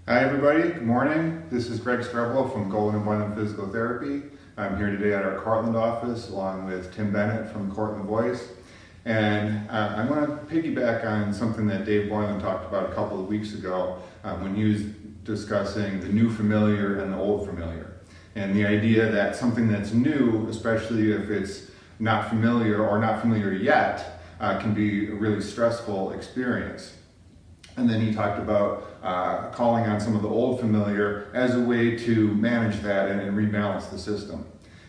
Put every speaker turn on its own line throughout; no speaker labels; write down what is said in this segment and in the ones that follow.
Hi everybody, good morning. This is Greg Streblo from Goldwyn and Boyland Physical Therapy. I'm here today at our Cortland office along with Tim Bennett from Cortland Voice. And I'm going to piggyback on something that Dave Boyland talked about a couple of weeks ago when he was discussing the new familiar and the old familiar. And the idea that something that's new, especially if it's not familiar or not familiar yet, can be a really stressful experience. And then he talked about calling on some of the old familiar as a way to manage that and rebalance the system.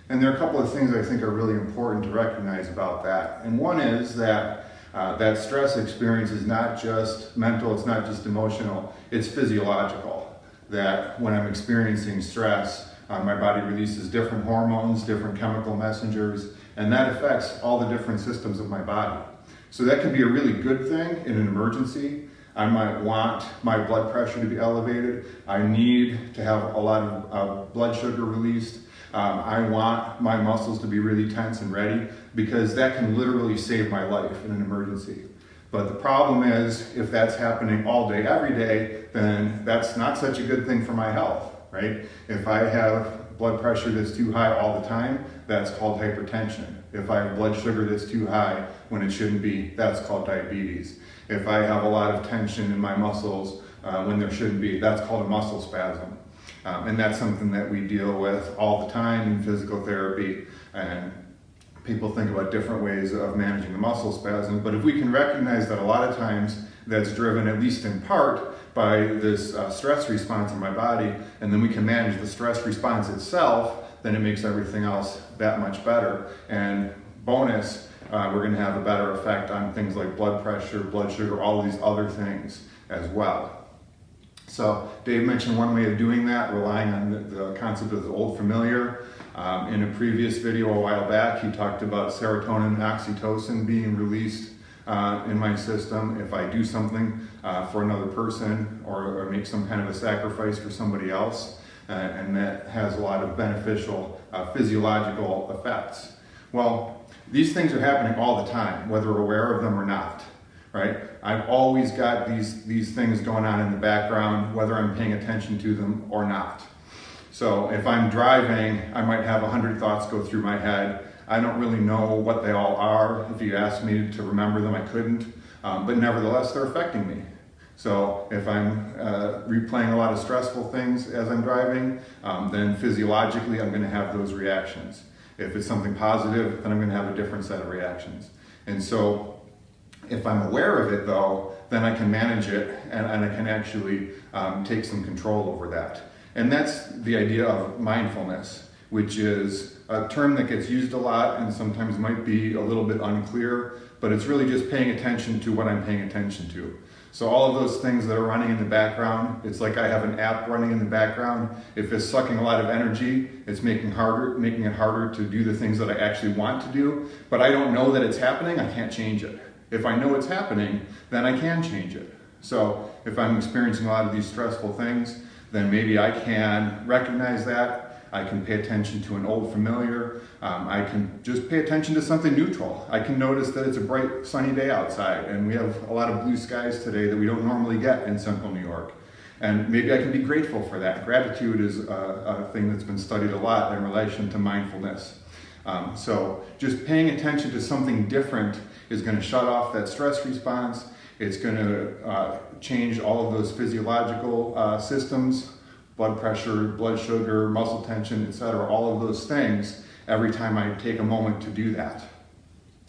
And there are a couple of things I think are really important to recognize about that. And one is that that stress experience is not just mental, it's not just emotional, it's physiological. That when I'm experiencing stress, my body releases different hormones, different chemical messengers, and that affects all the different systems of my body. So that can be a really good thing in an emergency. I might want my blood pressure to be elevated. I need to have a lot of blood sugar released. I want my muscles to be really tense and ready because that can literally save my life in an emergency. But the problem is if that's happening all day, every day, then that's not such a good thing for my health, right? If I have blood pressure that's too high all the time, that's called hypertension. If I have blood sugar that's too high when it shouldn't be, that's called diabetes. If I have a lot of tension in my muscles when there shouldn't be, that's called a muscle spasm. And that's something that we deal with all the time in physical therapy. And people think about different ways of managing the muscle spasm. But if we can recognize that a lot of times that's driven, at least in part, by this stress response in my body, and then we can manage the stress response itself, then it makes everything else that much better. And bonus, we're going to have a better effect on things like blood pressure, blood sugar, all of these other things as well. So Dave mentioned one way of doing that, relying on the concept of the old familiar. In a previous video a while back, he talked about serotonin and oxytocin being released in my system if I do something for another person or make some kind of a sacrifice for somebody else. And that has a lot of beneficial physiological effects. Well, these things are happening all the time, whether we're aware of them or not, right? I've always got these things going on in the background, whether I'm paying attention to them or not. So if I'm driving, I might have 100 thoughts go through my head. I don't really know what they all are. If you asked me to remember them, I couldn't. But nevertheless, they're affecting me. So if I'm replaying a lot of stressful things as I'm driving, then physiologically I'm going to have those reactions. If it's something positive, then I'm going to have a different set of reactions. And so if I'm aware of it though, then I can manage it and I can actually take some control over that. And that's the idea of mindfulness, which is a term that gets used a lot and sometimes might be a little bit unclear, but it's really just paying attention to what I'm paying attention to. So all of those things that are running in the background, it's like I have an app running in the background. If it's sucking a lot of energy, it's making it harder to do the things that I actually want to do, but I don't know that it's happening, I can't change it. If I know it's happening, then I can change it. So if I'm experiencing a lot of these stressful things, then maybe I can recognize that. I can pay attention to an old familiar. I can just pay attention to something neutral. I can notice that it's a bright sunny day outside and we have a lot of blue skies today that we don't normally get in central New York. And maybe I can be grateful for that. Gratitude is a thing that's been studied a lot in relation to mindfulness. So just paying attention to something different is going to shut off that stress response. It's going to change all of those physiological systems, blood pressure, blood sugar, muscle tension, etc., all of those things every time I take a moment to do that.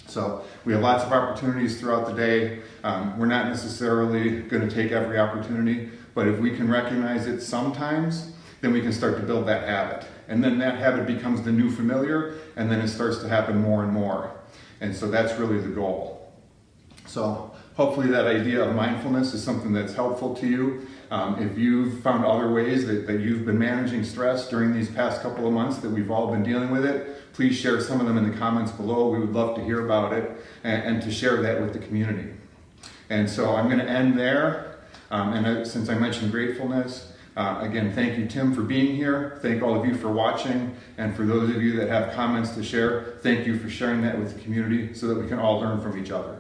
So we have lots of opportunities throughout the day. We're not necessarily going to take every opportunity, but if we can recognize it sometimes, then we can start to build that habit. And then that habit becomes the new familiar, and then it starts to happen more and more. And so that's really the goal. So hopefully that idea of mindfulness is something that's helpful to you. If you've found other ways that you've been managing stress during these past couple of months that we've all been dealing with it, please share some of them in the comments below. We would love to hear about it and to share that with the community. And so I'm going to end there. Since I mentioned gratefulness, again, thank you, Tim, for being here. Thank all of you for watching. And for those of you that have comments to share, thank you for sharing that with the community so that we can all learn from each other.